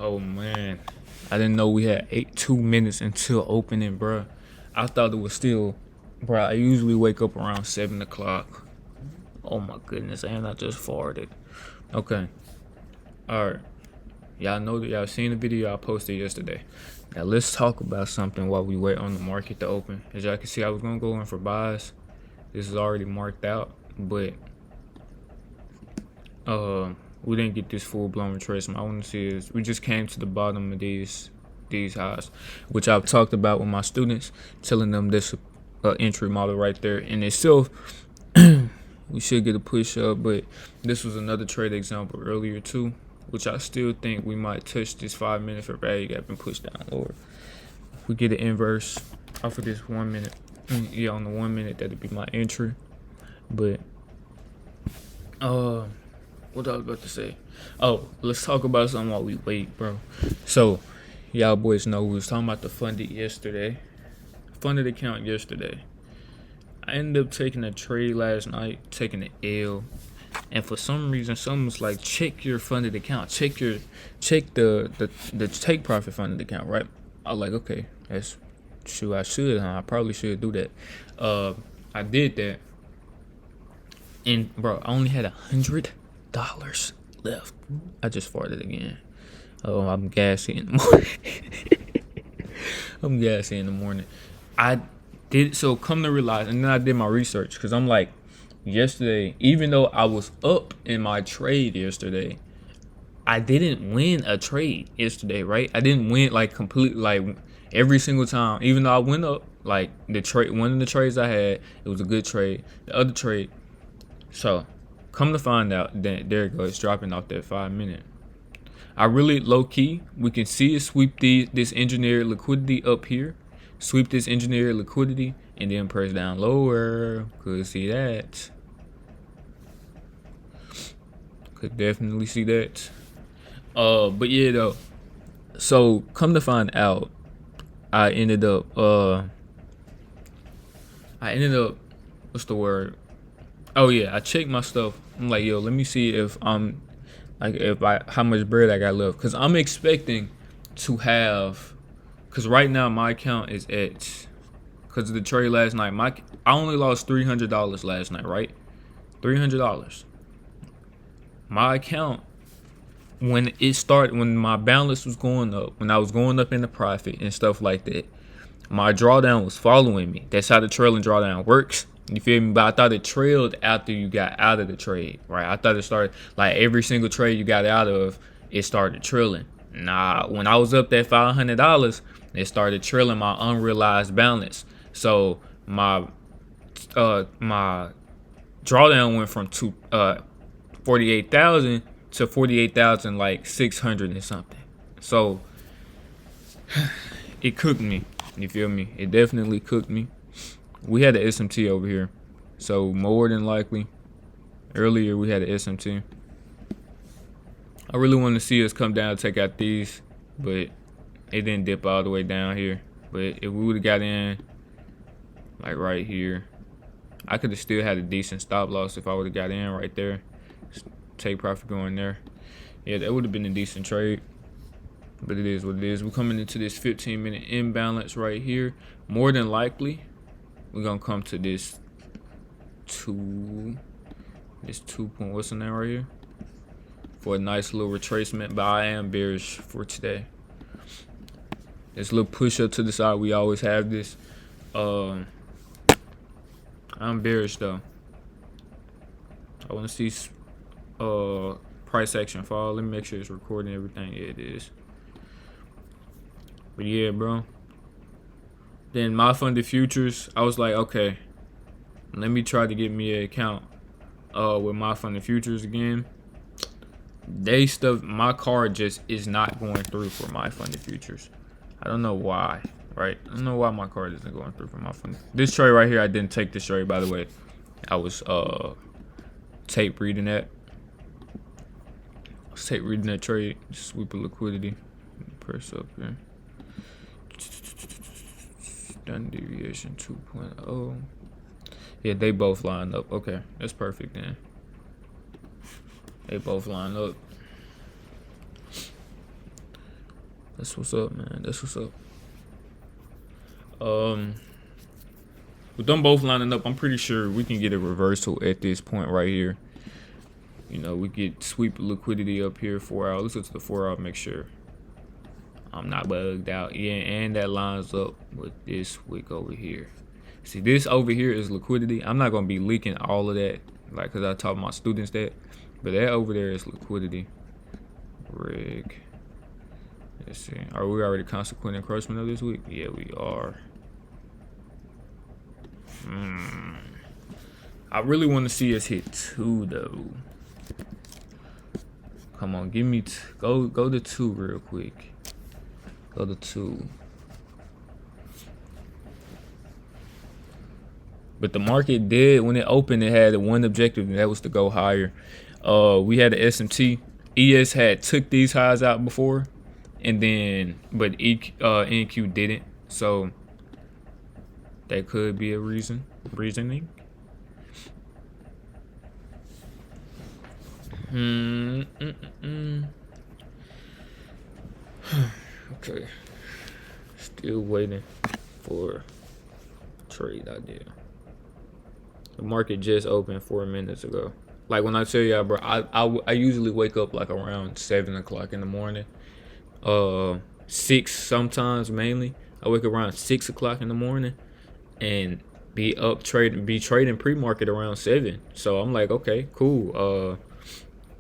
Oh man, I didn't know we had 2 minutes until opening, bruh. I thought it was still, bruh. I usually wake up around 7 o'clock. Oh my goodness, and I just farted. Okay, all right. Y'all know that y'all seen the video I posted yesterday. Now let's talk about something while we wait on the market to open. As y'all can see, I was gonna go in for buys. This is already marked out, but we didn't get this full blown retracement. I want to see is we just came to the bottom of these highs, which I've talked about with my students, telling them this entry model right there in itself. We should get a push up, but this was another trade example earlier too, which I still think we might touch this 5 minute for value gap and push down lower. If we get an inverse off of this 1 minute, yeah, on the 1 minute, that'd be my entry. But what I was about to say. Oh, let's talk about something while we wait, bro. So, y'all boys know we was talking about the funded account yesterday. I ended up taking a trade last night, taking an L, and for some reason, someone was like, check your funded account, check the take profit funded account, right? I was like, okay, that's true. I should, huh? I probably should do that. I did that, and bro, I only had $100 left. I just farted again. Oh, I'm gassy in the morning. I did so come to realize, and then I did my research because I'm like, yesterday, even though I was up in my trade yesterday, I didn't win a trade yesterday, right? I didn't win like completely, like every single time. Even though I went up, like one of the trades I had, it was a good trade. The other trade, so come to find out that there it goes, it's dropping off that 5 minute. I really low key, we can see it sweep this engineered liquidity up here, sweep this engineered liquidity, and then press down lower. Could see that. Could definitely see that. But yeah though. So come to find out, I ended up what's the word? Oh yeah, I checked my stuff. I'm like, yo, let me see if I'm like how much bread I got left, cause I'm expecting to have, cause right now my account is at, cause of the trade last night. I only lost $300 last night, right? $300. My account, when my balance was going up, when I was going up in the profit and stuff like that, my drawdown was following me. That's how the trailing drawdown works. You feel me? But I thought it trailed after you got out of the trade, right? I thought it started, like every single trade you got out of, it started trailing. Nah, when I was up that $500, it started trailing my unrealized balance. So my drawdown went from 48,000 to 48,000 like 600 and something. So it cooked me. You feel me? It definitely cooked me. We had the SMT over here, so more than likely, earlier we had the SMT. I really wanted to see us come down and take out these, but it didn't dip all the way down here. But if we would have got in, like right here, I could have still had a decent stop loss if I would have got in right there. Take profit going there. Yeah, that would have been a decent trade. But it is what it is. We're coming into this 15-minute imbalance right here. More than likely, we're gonna come to this two point, what's the name right here, for a nice little retracement. But I am bearish for today. This little push up to the side, we always have this. I'm bearish though. I want to see price action fall. Let me make sure it's recording everything. Yeah, it is. But yeah, bro. Then my funded futures, I was like, okay, let me try to get me an account with my funded futures again. My card just is not going through for my funded futures. I don't know why, right? I don't know why my card isn't going through for my funded. This trade right here, I didn't take this trade, by the way. I was tape reading that. I was tape reading that trade. Sweep of liquidity. Press up here. Standard deviation 2.0. Yeah, they both lined up. Okay, that's perfect then. They both lined up. That's what's up, man. That's what's up. With them both lining up, I'm pretty sure we can get a reversal at this point right here. You know, we get sweep liquidity up here 4 hours. Let's go to the 4 hour, make sure I'm not bugged out. Yeah, and that lines up with this wick over here. See, this over here is liquidity. I'm not gonna be leaking all of that, like, cause I taught my students that. But that over there is liquidity. Rig. Let's see. Are we already consequent encroachment of this week? Yeah, we are. I really want to see us hit 2 though. Come on, give me go to 2 real quick. Go to 2. But the market did, when it opened, it had one objective, and that was to go higher. We had the SMT. ES had took these highs out before, and then but NQ didn't. So that could be a reasoning. Okay. Still waiting for trade idea. The market just opened 4 minutes ago. Like when I tell y'all, bro, I usually wake up like around 7 o'clock in the morning. 6 sometimes mainly. I wake up around 6 o'clock in the morning and be trading pre-market around 7. So I'm like, okay, cool.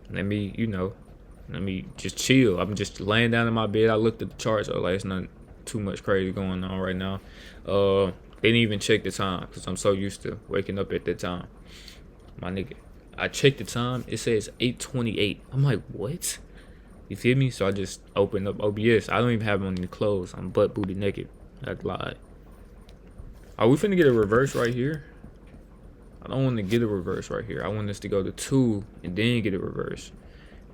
Let me just chill. I'm just laying down in my bed. I looked at the charts. So like, it's not too much crazy going on right now. They didn't even check the time because I'm so used to waking up at that time. My nigga, I checked the time. It says 8:28. I'm like, what? You feel me? So I just opened up OBS. I don't even have on any clothes. I'm butt booty naked. I lied. Are we finna get a reverse right here? I don't want to get a reverse right here. I want us to go to 2 and then get a reverse.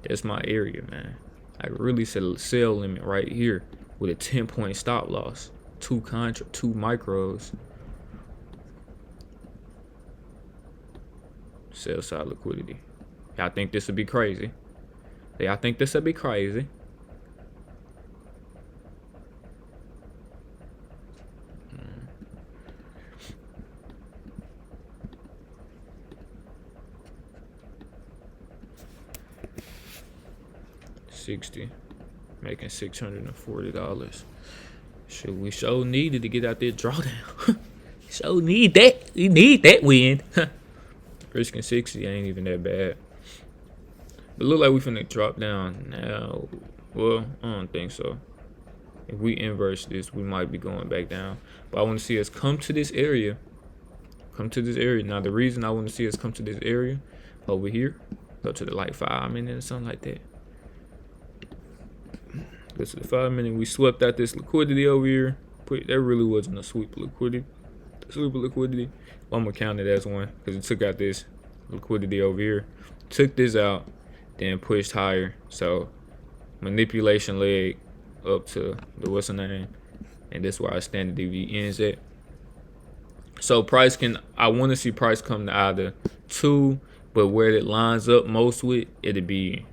That's my area, man. I really set a sell limit right here with a 10-point stop loss. 2 micros. Sell side liquidity. Y'all think this would be crazy? Y'all think this would be crazy? $60, making $640. Shit, we sure needed to get out there drawdown. So need that. We need that win. Risking 60 ain't even that bad. But look like we finna drop down now. Well, I don't think so. If we inverse this, we might be going back down. But I want to see us come to this area. Come to this area. Now the reason I want to see us come to this area over here, go to the like 5 minutes or something like that. Go to the 5 minute. We swept out this liquidity over here. That really wasn't a sweep of liquidity. Well, I'm gonna count it as one because it took out this liquidity over here. Took this out, then pushed higher. So manipulation leg up to the what's the name, and this is where our standard DV ends at. So I want to see price come to either 2, but where it lines up most with, it'd be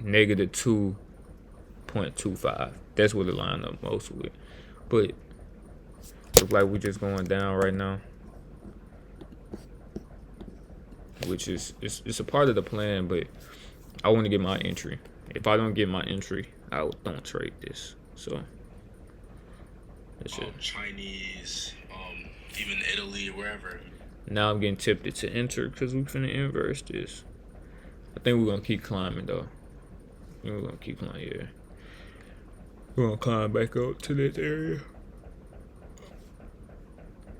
negative 2.25. That's what it lined up most with. But look like we're just going down right now, which is it's a part of the plan. But I want to get my entry. If I don't get my entry, I don't trade this. So that's it. Chinese, even Italy or wherever. Now I'm getting tempted to enter because we're finna inverse this. I think we're gonna keep climbing though. We're gonna keep climbing. Yeah, we're gonna climb back up to this area.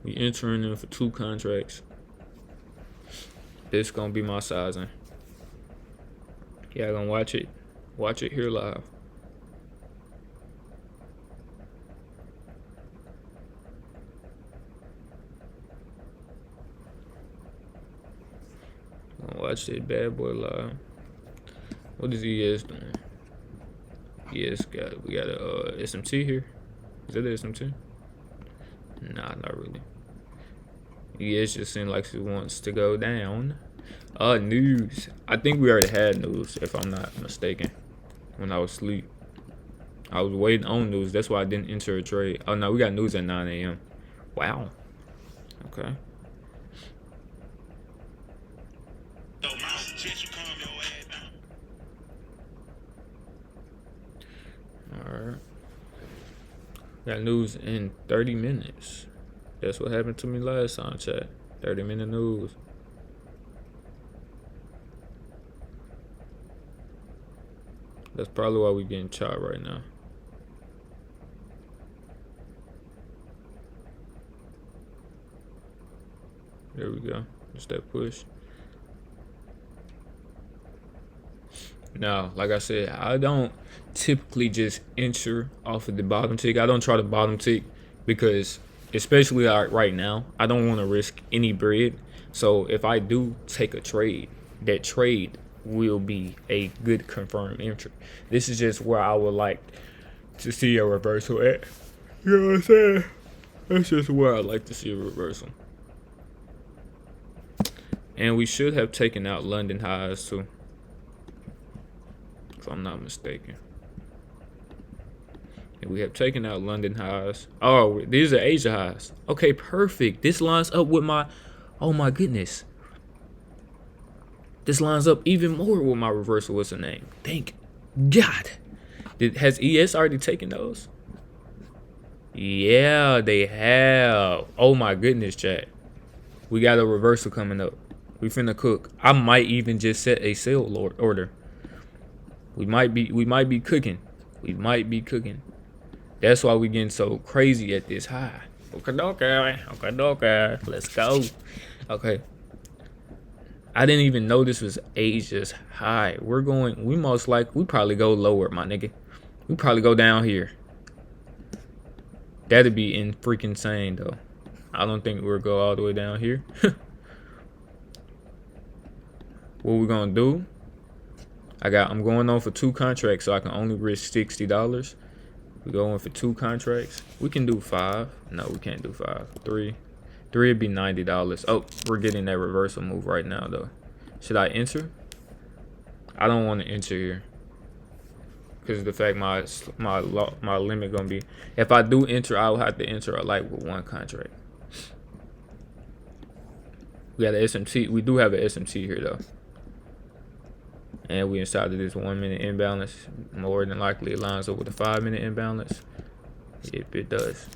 We entering in for 2 contracts. This gonna be my sizing. Yeah, gonna watch it here live. Gonna watch that bad boy live. What is ES doing? ES we got a SMT here. Is that the SMT? Nah, not really. ES just seems like she wants to go down. News. I think we already had news, if I'm not mistaken, when I was asleep. I was waiting on news. That's why I didn't enter a trade. Oh no, we got news at 9 a.m. Wow. Okay. Alright. Got news in 30 minutes. That's what happened to me last time, chat. 30-minute news. That's probably why we getting chopped right now. There we go. Just that push. Now, like I said, I don't typically just enter off of the bottom tick. I don't try to bottom tick because, especially right now, I don't want to risk any bread. So if I do take a trade, that trade will be a good confirmed entry. This is just where I would like to see a reversal at. You know what I'm saying? That's just where I like to see a reversal. And we should have taken out London highs too, if I'm not mistaken. And we have taken out London highs. Oh, these are Asia highs. Okay, perfect. This lines up with my, oh my goodness. This lines up even more with my reversal. What's the name? Thank God. Has ES already taken those? Yeah, they have. Oh my goodness, chat. We got a reversal coming up. We finna cook. I might even just set a sale order. We might be cooking. We might be cooking. That's why we getting so crazy at this high. Okay. Let's go. Okay. I didn't even know this was Asia's high. We probably go lower, my nigga. We probably go down here. That'd be freaking insane though. I don't think we'll go all the way down here. What we're gonna do? I'm going on for 2 contracts, so I can only risk $60. We're going for 2 contracts. We can do 5. No, we can't do 5. 3 would be $90. Oh, we're getting that reversal move right now though. Should I enter? I don't want to enter here because of the fact my limit gonna be. If I do enter, I'll have to enter like with 1 contract. We got an SMT. We do have an SMT here though. And we inside of this 1-minute imbalance. More than likely it lines up with a 5-minute imbalance. If it does.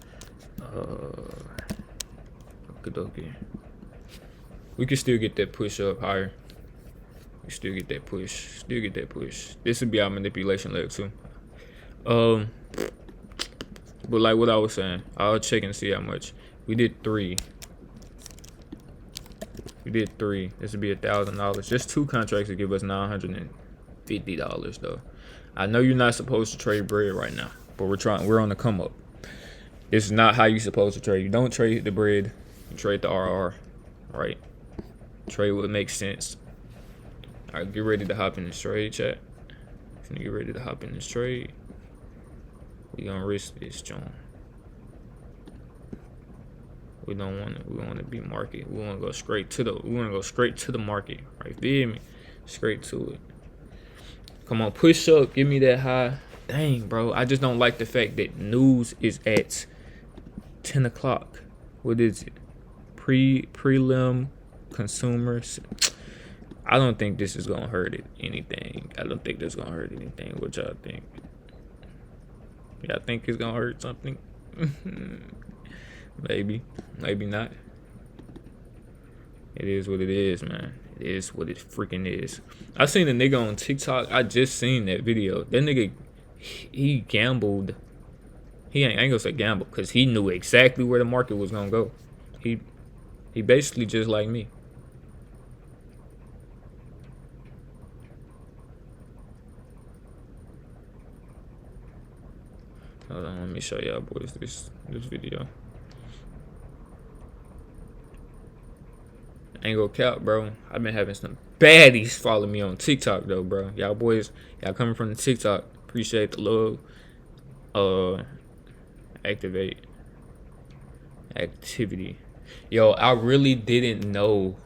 Okay. We can still get that push up higher. We still get that push. This would be our manipulation leg too. But like what I was saying, I'll check and see how much. We did 3. This would be $1,000. Just 2 contracts to give us $950 though. I know you're not supposed to trade bread right now, but we're on the come up. This is not how you're supposed to trade. You don't trade the bread, you trade the RR, right? Trade what makes sense. Alright, get ready to hop in this trade, chat. Get ready to hop in this trade. We gonna risk this, John. We don't want to. We want to be market. We want to go straight to the. We want to go straight to the market. Right, feel me? Straight to it. Come on, push up. Give me that high. Dang, bro. I just don't like the fact that news is at 10 o'clock. What is it? Prelim consumers. I don't think this is gonna hurt anything. I don't think this is gonna hurt anything. What y'all think? Y'all think it's gonna hurt something? Maybe not. It is what it is, man. It is what it freaking is. I seen a nigga on TikTok. I just seen that video. That nigga, he gambled. I ain't gonna say gamble, because he knew exactly where the market was gonna go. He basically just like me. Hold on, let me show y'all boys this video. Ain't gonna cap, bro. I've been having some baddies follow me on TikTok though, bro. Y'all boys, y'all coming from the TikTok. Appreciate the love. Activity. Yo, I really didn't know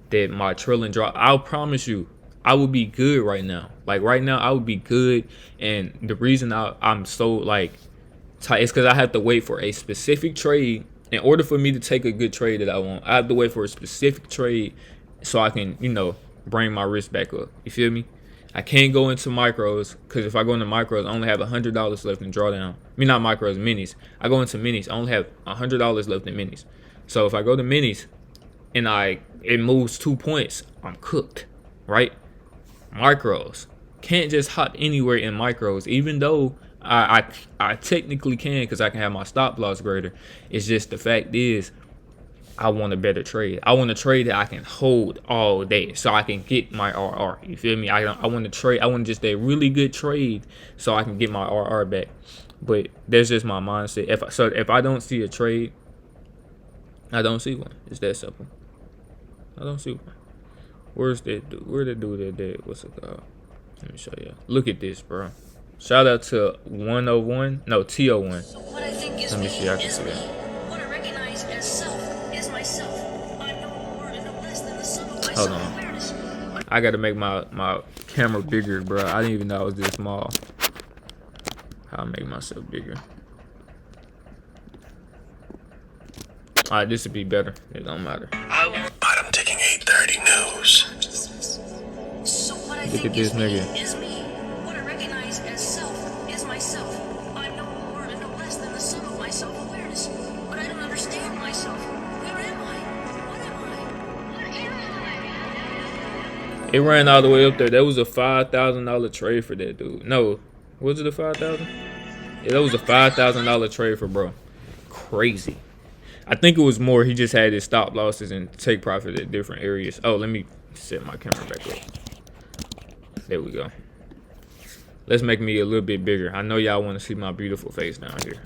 that my trailing drop. I'll promise you, I would be good right now. Like right now, I would be good. And the reason I'm so like tight is because I have to wait for a specific trade. In order for me to take a good trade that I want, I have to wait for a specific trade so I can, bring my risk back up. You feel me? I can't go into micros because if I go into micros, I only have $100 left in drawdown. I mean, not micros, minis. I go into minis, I only have $100 left in minis. So if I go to minis and it moves 2 points, I'm cooked, right? Micros can't just hop anywhere in micros, even though I technically can because I can have my stop loss greater. It's just the fact is I want a better trade. I want a trade that I can hold all day so I can get my RR. You feel me? I want to trade. I want just a really good trade so I can get my RR back. But that's just my mindset. If I don't see a trade, I don't see one. It's that simple. I don't see one. Where's that dude? Where the dude that did? What's it called? Let me show you. Look at this, bro. Shout out to 101. No, T01. So what I think is Let me see. I can is see me. that. What I recognize as self is myself. I'm no more and no less than the sum of my Hold on. self-awareness. I gotta make my camera bigger, bro. I didn't even know it was this small. I'll make myself bigger. Alright, this would be better. It don't matter. Bottom ticking 8:30 news. So what I Look think at this is me nigga. is me. What I recognize as self is myself. I'm no more and no less than the sum of my self-awareness. But I don't understand myself. Where am I? What am I? What am I? It ran all the way up there. That was a $5,000 trade for that dude. No, was it a 5,000? Yeah, that was a $5,000 trade for bro. Crazy. I think it was more. He just had his stop losses and take profit at different areas. Oh, let me set my camera back up. There we go. Let's make me a little bit bigger. I know y'all want to see my beautiful face down here.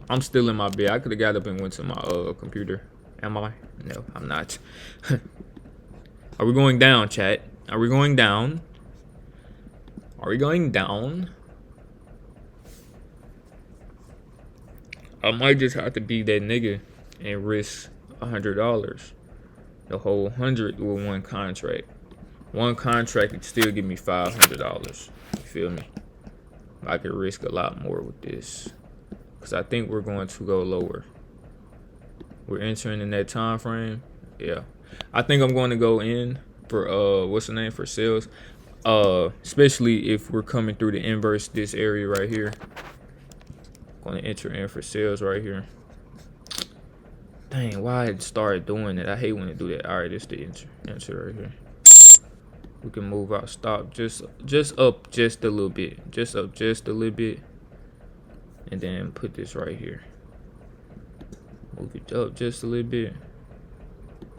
I'm still in my bed. I could have got up and went to my computer. Am I? No, I'm not. Are we going down, chat? Are we going down? Are we going down? I might just have to be that nigga and risk $100. The whole 100 with one contract. One contract could still give me $500. You feel me? I could risk a lot more with this, cause I think we're going to go lower. We're entering in that time frame. Yeah, I think I'm going to go in for what's the name for sales. Especially if we're coming through the inverse this area right here. Going to enter in for sales right here. Dang, why it started doing it? I hate when it do that. All right, it's the enter right here. We can move our stop just up just a little bit, just up just a little bit, and then put this right here. Move it up just a little bit.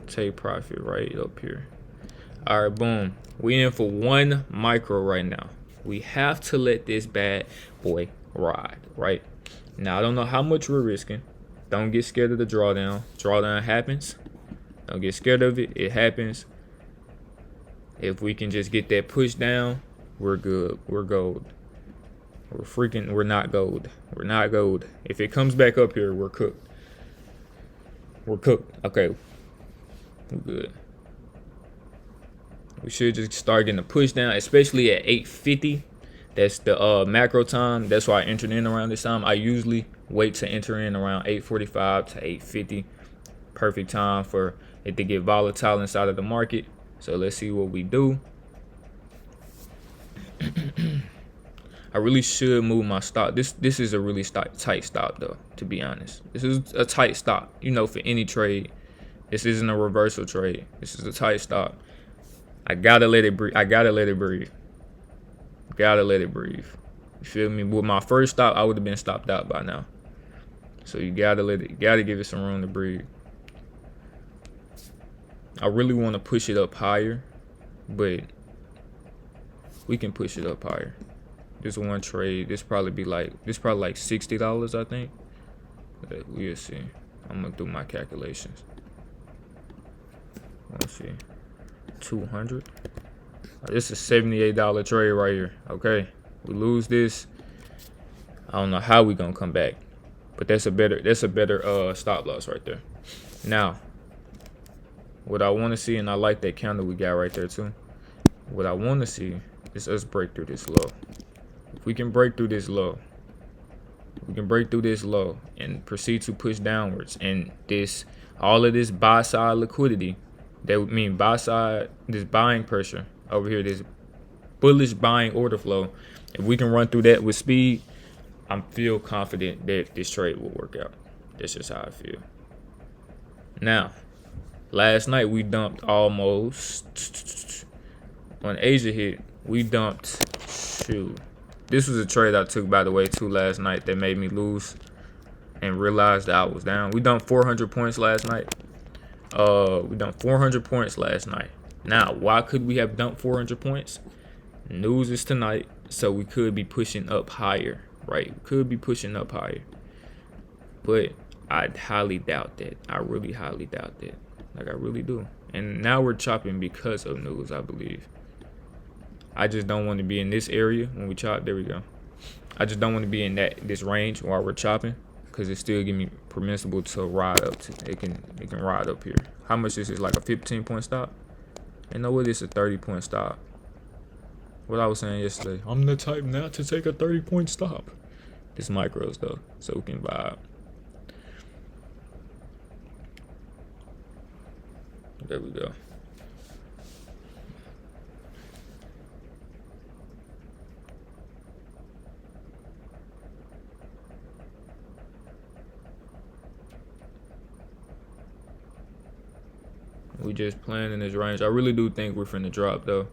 Take profit right up here. All right, boom. We in for one micro right now. We have to let this bad boy ride, right? Now I don't know how much we're risking. Don't get scared of the drawdown. Drawdown happens. Don't get scared of it. It happens. If we can just get that push down, we're good. We're gold. We're not gold. We're not gold. If it comes back up here, we're cooked. We're cooked. Okay. We're good. We should just start getting a push down, especially at 8:50. That's the macro time. That's why I entered in around this time. I usually wait to enter in around 8:45 to 8:50. Perfect time for it to get volatile inside of the market. So let's see what we do. I really should move my stop. This is a really tight stop though, to be honest. This is a tight stop, for any trade. This isn't a reversal trade. This is a tight stop. I gotta let it breathe. Gotta let it breathe. You feel me? With my first stop, I would have been stopped out by now. So you gotta give it some room to breathe. I really want to push it up higher, but we can push it up higher. This one trade, this probably like $60, I think. But we'll see. I'm gonna do my calculations. Let's see. 200. This is $78 trade right here. Okay, we lose this. I don't know how we gonna come back, but that's a better stop loss right there. Now, what I want to see, and I like that candle we got right there too. What I want to see is us break through this low. If we can break through this low, and proceed to push downwards, and all of this buy side liquidity, that would mean buy side, this buying pressure over here, this bullish buying order flow. If we can run through that with speed, I feel confident that this trade will work out. That's just how I feel. Now, last night we dumped almost on Asia hit. We dumped. This was a trade I took, by the way, too, last night that made me lose and realized that I was down. We dumped 400 points last night. Now, why could we have dumped 400 points? News is tonight, so we could be pushing up higher, right? We could be pushing up higher. But I highly doubt that. I really highly doubt that. Like, I really do. And now we're chopping because of news, I believe. I just don't want to be in this area when we chop. There we go. I just don't want to be in this range while we're chopping, because it still give me permissible to ride up to. It can ride up here. How much this is, like a 15-point stop? And no, it is a 30-point stop. What I was saying yesterday, I'm the type not to take a 30-point stop. It's micros though, so we can vibe. There we go. We just playing in this range. I really do think we're finna drop though.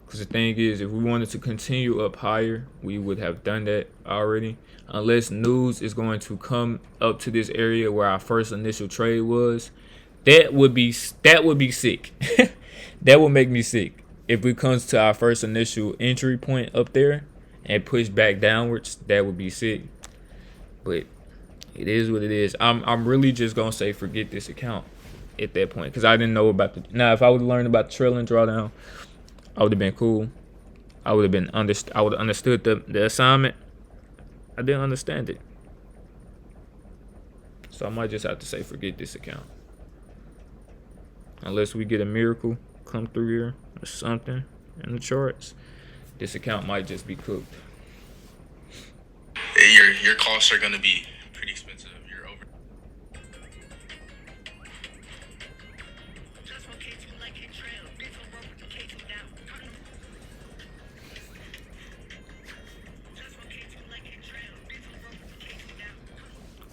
Because the thing is, if we wanted to continue up higher, we would have done that already. Unless news is going to come up to this area where our first initial trade was. That would be sick. That would make me sick. If it comes to our first initial entry point up there and push back downwards, that would be sick. But it is what it is. I'm really just gonna say forget this account at that point, because I didn't know about the. Now, if I would have learned about the trailing drawdown, I would have been cool. I would have understood the assignment. I didn't understand it, so I might just have to say forget this account. Unless we get a miracle come through here or something in the charts, this account might just be cooked. Your costs are gonna be pretty expensive. You're over.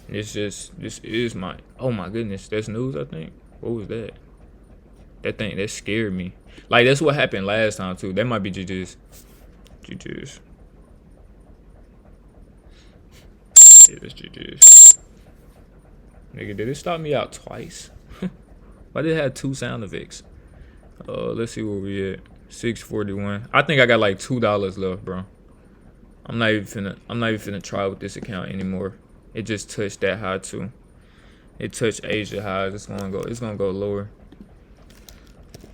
This is my, oh my goodness, that's news, I think. What was that? That scared me. Like, that's what happened last time too. That might be GG's. GG's. Yeah, that's GG's. Nigga, did it stop me out twice? Why did it have 2 sound effects? Let's see where we at. 641. I think I got like $2 left, bro. I'm not even finna try with this account anymore. It just touched that high too. It touched Asia highs. It's gonna go lower.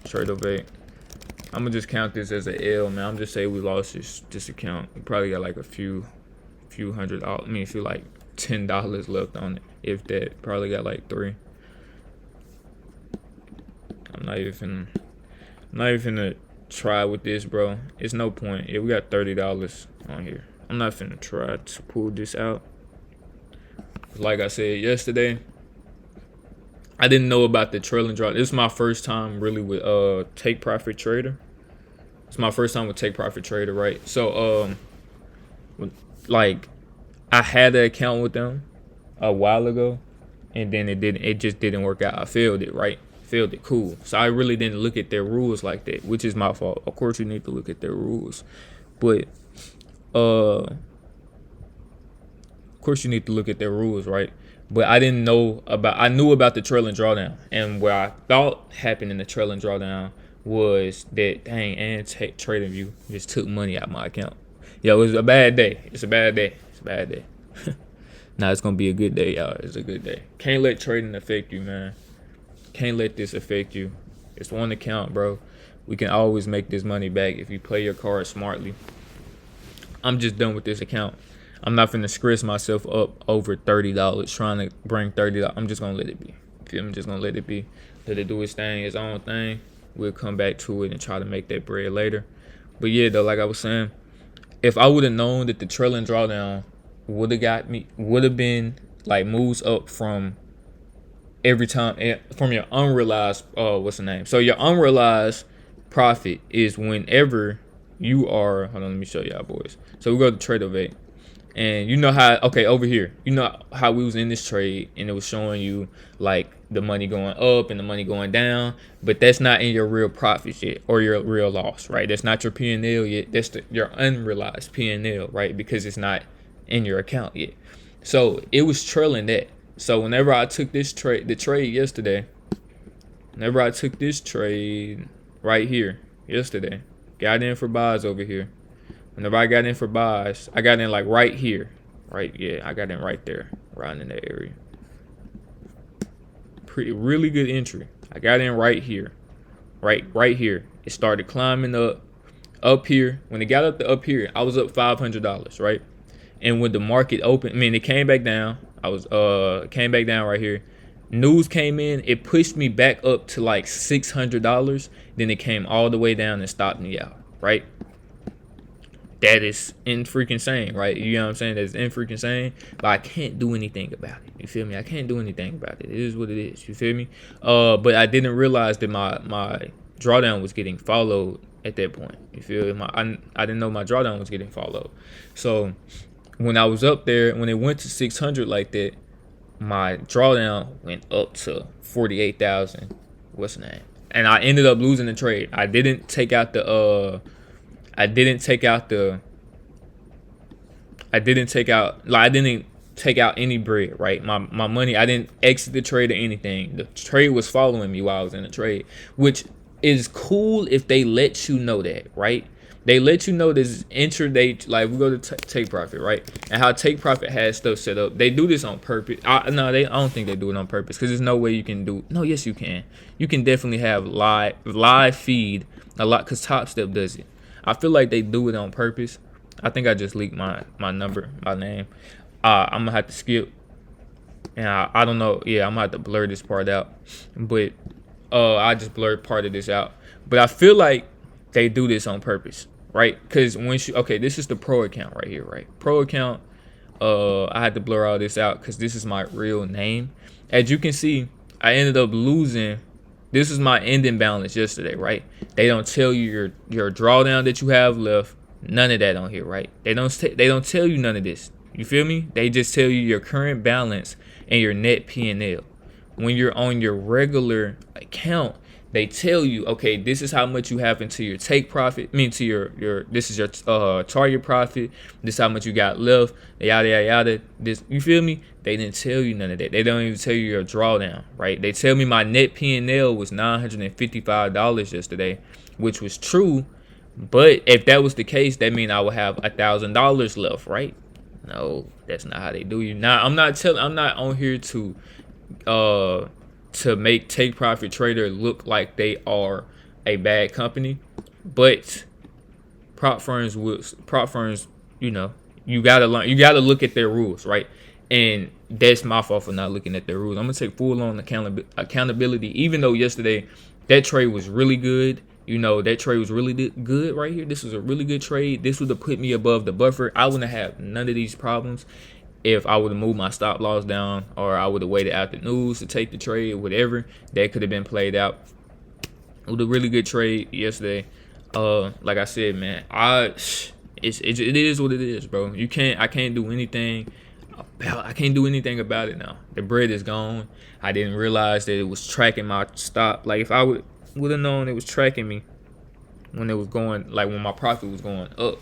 Trade evade. I'm gonna just count this as an L, man. I'm just say we lost this account. We probably got like a few hundred. I mean, feel like $10 left on it, if that. Probably got like 3. I'm not even finna try with this, bro. It's no point. Yeah, we got $30 on here. I'm not finna try to pull this out. Like I said yesterday, I didn't know about the trailing draw. This is my first time really with Take Profit Trader. It's my first time with Take Profit Trader, right? So like, I had an account with them a while ago, and then it just didn't work out. I failed it, right? Failed it, cool. So I really didn't look at their rules like that, which is my fault. Of course you need to look at their rules. But right? But I didn't know about. I knew about the trailing drawdown, and what I thought happened in the trailing drawdown was that, dang, and Trading View just took money out of my account. Yo, it was a bad day. It's a bad day. Nah, it's gonna be a good day, y'all. It's a good day. Can't let trading affect you, man. Can't let this affect you. It's one account, bro. We can always make this money back if you play your cards smartly. I'm just done with this account. I'm not finna stress myself up over $30 trying to bring $30. I'm just gonna let it be. I'm just gonna let it be. Let it do its thing, its own thing. We'll come back to it and try to make that bread later. But yeah, though, like I was saying, if I would have known that the trailing drawdown would have been like moves up from every time from your unrealized what's the name? So your unrealized profit is whenever you are. Hold on, let me show y'all boys. So we go to Trade of 8. And you know how, okay, over here, you know how we was in this trade and it was showing you like the money going up and the money going down, but that's not in your real profits yet or your real loss, right? That's not your P&L yet. That's your unrealized P&L, right? Because it's not in your account yet. So it was trailing that. So whenever I took the trade yesterday, whenever I took this trade right here yesterday, got in for buys over here. Whenever I got in for buys, I got in like right here. Right, yeah, I got in right there, around in that area. Really good entry. I got in right here. Right here. It started climbing up here. When it got up here, I was up $500, right? And when the market opened, I mean, it came back down. I was came back down right here. News came in, it pushed me back up to like $600. Then it came all the way down and stopped me out, right? That is in freaking insane, right? You know what I'm saying? That's in freaking insane. But I can't do anything about it. You feel me? I can't do anything about it. It is what it is. You feel me? But I didn't realize that my drawdown was getting followed at that point. You feel me? I didn't know my drawdown was getting followed. So when I was up there, when it went to 600 like that, my drawdown went up to 48,000. What's the name? And I ended up losing the trade. I didn't take out I didn't take out any bread, right? My money, I didn't exit the trade or anything. The trade was following me while I was in the trade, which is cool if they let you know that, right? They let you know this intraday, like we go to Take Profit, right? And how Take Profit has stuff set up. They do this on purpose. I don't think they do it on purpose because there's no way you can do. No, yes you can. You can definitely have live feed a lot because Top Step does it. I feel like they do it on purpose. I think I just leaked my name. I'm gonna have to skip, and I don't know. Yeah, I'm gonna have to blur this part out, but I just blurred part of this out. But I feel like they do this on purpose, right? Because this is the pro account right here, right? Pro account. I had to blur all this out because this is my real name. As you can see, I ended up losing. This is my ending balance yesterday, right? They don't tell you your drawdown that you have left. None of that on here, right? They don't tell you none of this. You feel me? They just tell you your current balance and your net P&L. When you're on your regular account, they tell you, okay, this is how much you have into your take profit. I mean, to your this is your target profit. This is how much you got left. Yada yada yada. This, you feel me? They didn't tell you none of that. They don't even tell you your drawdown, right? They tell me my net P&L was $955 yesterday, which was true. But if that was the case, that means I would have $1,000 left, right? No, that's not how they do you. Now, I'm not on here to make Take Profit Trader look like they are a bad company, but prop firms, you know, you gotta look at their rules, right? And that's my fault for not looking at their rules. I'm gonna take full on accountability, even though yesterday that trade was really good. You know, that trade was really good right here. This was a really good trade. This would have put me above the buffer. I wouldn't have none of these problems if I would have moved my stop loss down, or I would have waited out the news to take the trade, whatever. That could have been played out. It was a really good trade yesterday. Like I said, man, it is what it is, bro. I can't do anything about it now. The bread is gone. I didn't realize that it was tracking my stop. Like if I would have known it was tracking me when it was going, like when my profit was going up,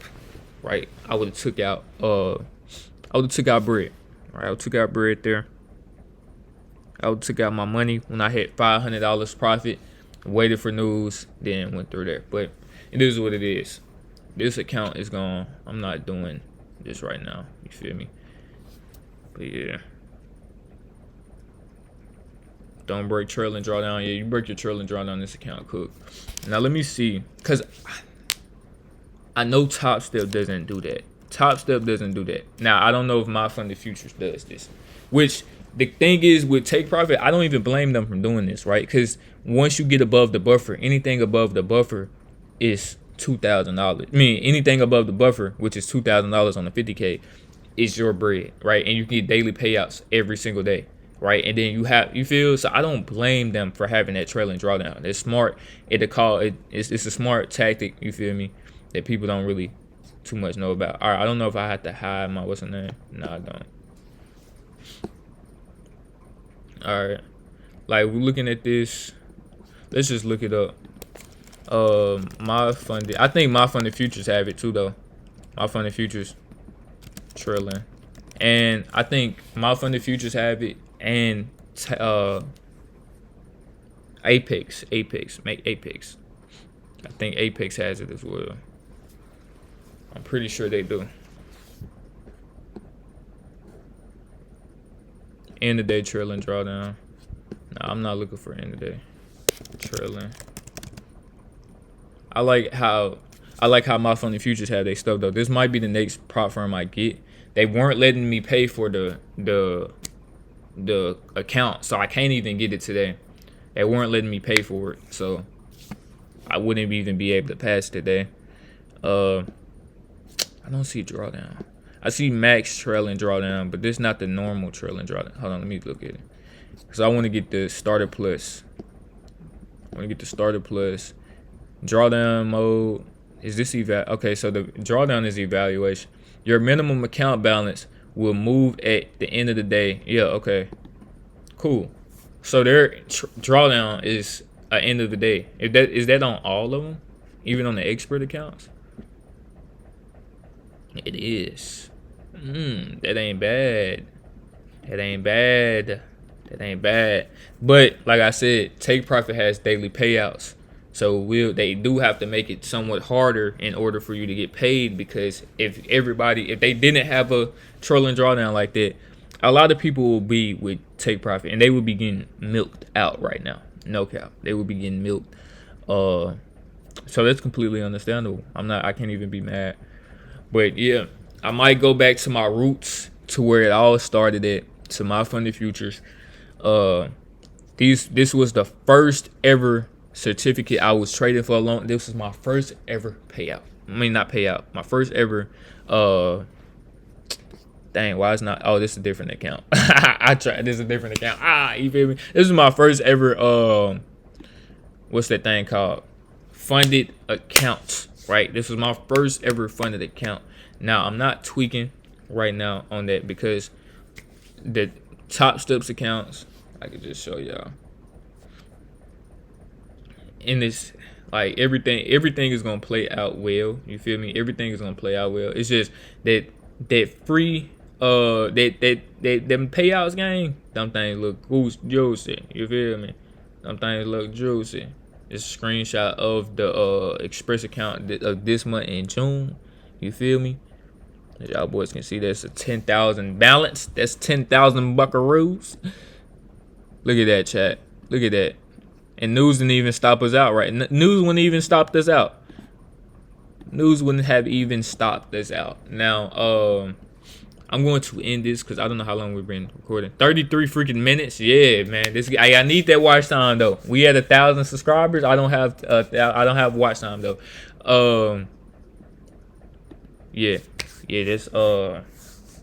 right? I would have took out bread. Right? I would took out bread there. I would took out my money when I hit $500 profit, waited for news, then went through there. But it is what it is. This account is gone. I'm not doing this right now. You feel me? But yeah. Don't break trail and drawdown. Yeah, you break your trail and drawdown this account, cook. Now let me see, because I know Top Step doesn't do that. Top Step doesn't do that. Now I don't know if My Funded Futures does this. Which the thing is with Take Profit, I don't even blame them from doing this, right? Because once you get above the buffer, anything above the buffer is $2,000. I mean, anything above the buffer, which is $2,000 on the 50K, is your bread, right? And you get daily payouts every single day, right? And then you feel, so I don't blame them for having that trailing drawdown. It's smart. It's a smart tactic, you feel me, that people don't really too much know about. All right, I don't know if I have to hide my what's the name. No, I don't. All right, like we're looking at this. Let's just look it up. My funded. I think my funded futures have it too, though. My funded futures trailing, and I think my funded futures have it, and Apex. I think Apex has it as well. I'm pretty sure they do. End of day trailing drawdown. Nah, I'm not looking for end of day trailing. I like how my funded futures have their stuff though. This might be the next prop firm I get. They weren't letting me pay for the account, so I can't even get it today. They weren't letting me pay for it, so I wouldn't even be able to pass today. I don't see drawdown. I see max trailing drawdown, but this is not the normal trailing drawdown. Hold on, let me look at it. Because I want to get the starter plus. Drawdown mode. Is this okay, so the drawdown is evaluation. Your minimum account balance will move at the end of the day. Yeah, okay. Cool. So their drawdown is at end of the day. Is that on all of them? Even on the expert accounts? It is. That ain't bad. But like I said, Take Profit has daily payouts. So they do have to make it somewhat harder in order for you to get paid, because if they didn't have a trailing drawdown like that, a lot of people will be with Take Profit and they would be getting milked out right now. No cap. They would be getting milked. So that's completely understandable. I can't even be mad. But yeah, I might go back to my roots, to where it all started at, to my funded futures. This was the first ever certificate I was trading for a long. This was my first ever payout. I mean, not payout. My first ever. Dang, why is not? Oh, this is a different account. This is a different account. You feel me? This is my first ever. What's that thing called? Funded account. Right. This was my first ever funded account. Now I'm not tweaking right now on that, because the Top Steps accounts, I could just show y'all. In this, like everything is gonna play out well. You feel me? Everything is gonna play out well. It's just that free them payouts gang, them things look juicy. You feel me? Them things look juicy. It's a screenshot of the Express account of this month in June. You feel me? As y'all boys can see, that's a 10,000 balance. That's 10,000 buckaroos. Look at that, chat. Look at that. And news didn't even stop us out, right? News wouldn't even stopped us out. News wouldn't have even stopped us out. Now, I'm going to end this because I don't know how long we've been recording. 33 freaking minutes. Yeah, man. I need that watch time though. We had 1,000 subscribers. I don't have watch time though. Yeah.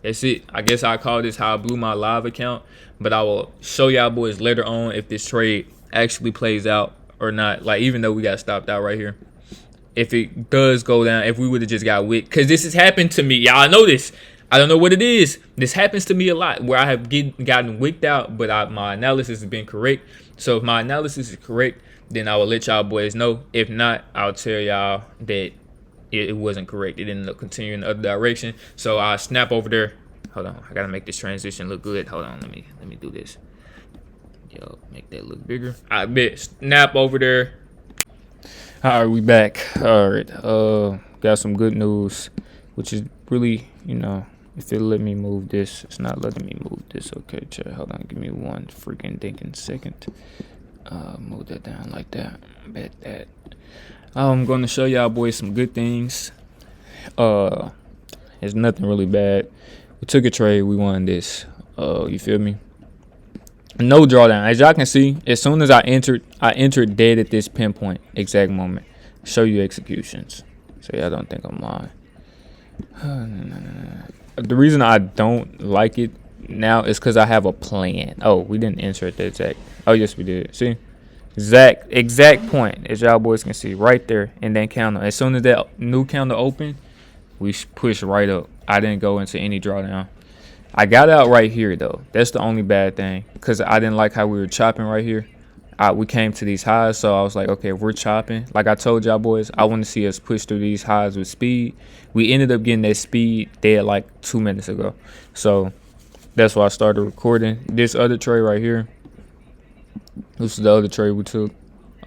That's it. I guess I call this how I blew my live account. But I will show y'all boys later on if this trade actually plays out or not. Like, even though we got stopped out right here, if it does go down, if we would have just got wicked, because this has happened to me. Y'all know this. I don't know what it is. This happens to me a lot, where I have gotten wicked out, but my analysis has been correct. So if my analysis is correct, then I will let y'all boys know. If not, I'll tell y'all that it wasn't correct. It ended up continuing in the other direction. So I snap over there. Hold on, I gotta make this transition look good. Hold on, let me do this. Yo, make that look bigger. I bet. Snap over there. All right, we back. All right, got some good news, which is really, if it'll let me move this. It's not letting me move this. Okay, chat. Hold on, give me one freaking thinking second. Move that down like that. Bet that. I'm gonna show y'all boys some good things. It's nothing really bad. We took a trade. We won this. You feel me? No drawdown. As y'all can see, as soon as I entered dead at this pinpoint exact moment. Show you executions. So yeah, I don't think I'm lying. The reason I don't like it now is because I have a plan. Oh, we didn't insert that Zach. Oh yes, we did. See, Zach, exact point as y'all boys can see right there in that counter. As soon as that new counter opened, we push right up. I didn't go into any drawdown. I got out right here though. That's the only bad thing because I didn't like how we were chopping right here. We came to these highs, so I was like, okay, if we're chopping, like I told y'all boys, I want to see us push through these highs with speed. We ended up getting that speed dead like 2 minutes ago, so that's why I started recording. This other trade right here, this is the other trade we took.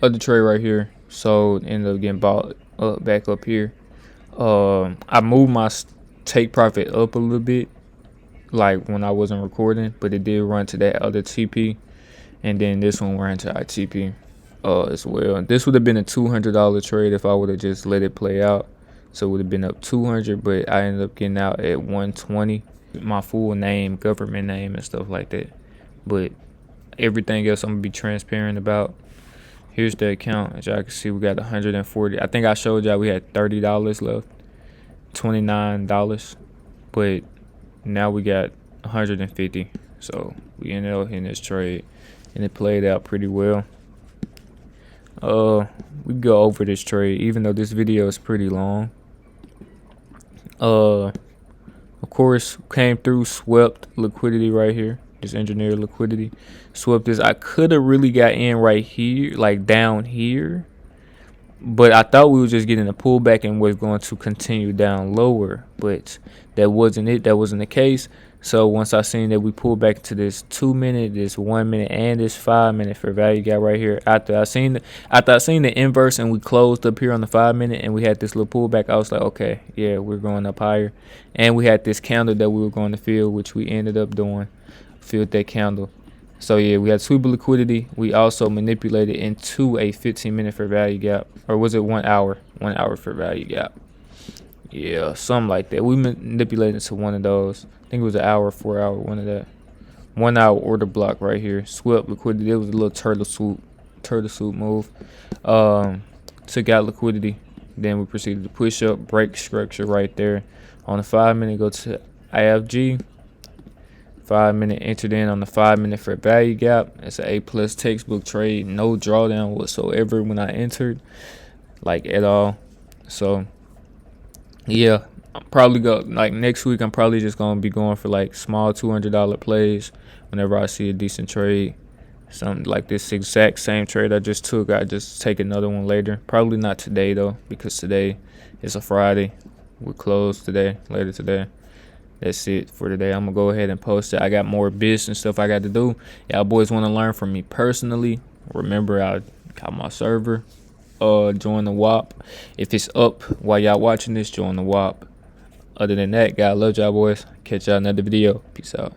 Other trade right here, so ended up getting bought up back up here. I moved my take profit up a little bit, like when I wasn't recording, but it did run to that other TP. And then this one ran to ITP as well. This would have been a $200 trade if I would have just let it play out. So it would have been up 200, but I ended up getting out at 120. My full name, government name, and stuff like that. But everything else I'm going to be transparent about. Here's the account. As y'all can see, we got 140. I think I showed y'all we had $30 left. $29. But now we got 150. So we ended up hitting this trade. And it played out pretty well. We go over this trade, even though this video is pretty long. Of course, came through, swept liquidity right here. This engineered liquidity. Swept this. I could have really got in right here, like down here. But I thought we were just getting a pullback and was going to continue down lower. But that wasn't it. That wasn't the case. So once I seen that we pulled back to this 2 minute, this 1 minute, and this 5 minute for value gap right here, after I seen the inverse and we closed up here on the 5 minute and we had this little pullback, I was like, okay, yeah, we're going up higher. And we had this candle that we were going to fill, which we ended up doing, filled that candle. So yeah, we had sweep liquidity. We also manipulated into a 15 minute for value gap, or was it 1 hour? 1 hour for value gap. Yeah, something like that. We manipulated into one of those. I think it was an hour, 4 hour, one of that. 1 hour order block right here. Swept liquidity. It was a little turtle swoop move. Took out liquidity. Then we proceeded to push up, break structure right there. On the 5 minute, go to IFG. 5 minute entered in on the 5 minute for value gap. It's an A+ textbook trade. No drawdown whatsoever when I entered, like at all. So yeah, I'm probably like next week. I'm probably just gonna be going for like small $200 plays whenever I see a decent trade. Something like this exact same trade I just took. I just take another one later. Probably not today though, because today is a Friday. We're closed today, later today. That's it for today. I'm gonna go ahead and post it. I got more business stuff I got to do. Y'all boys want to learn from me personally. Remember, I got my server. Join the WAP. If it's up while y'all watching this, join the WAP. Other than that, God love y'all boys. Catch y'all another video. Peace out.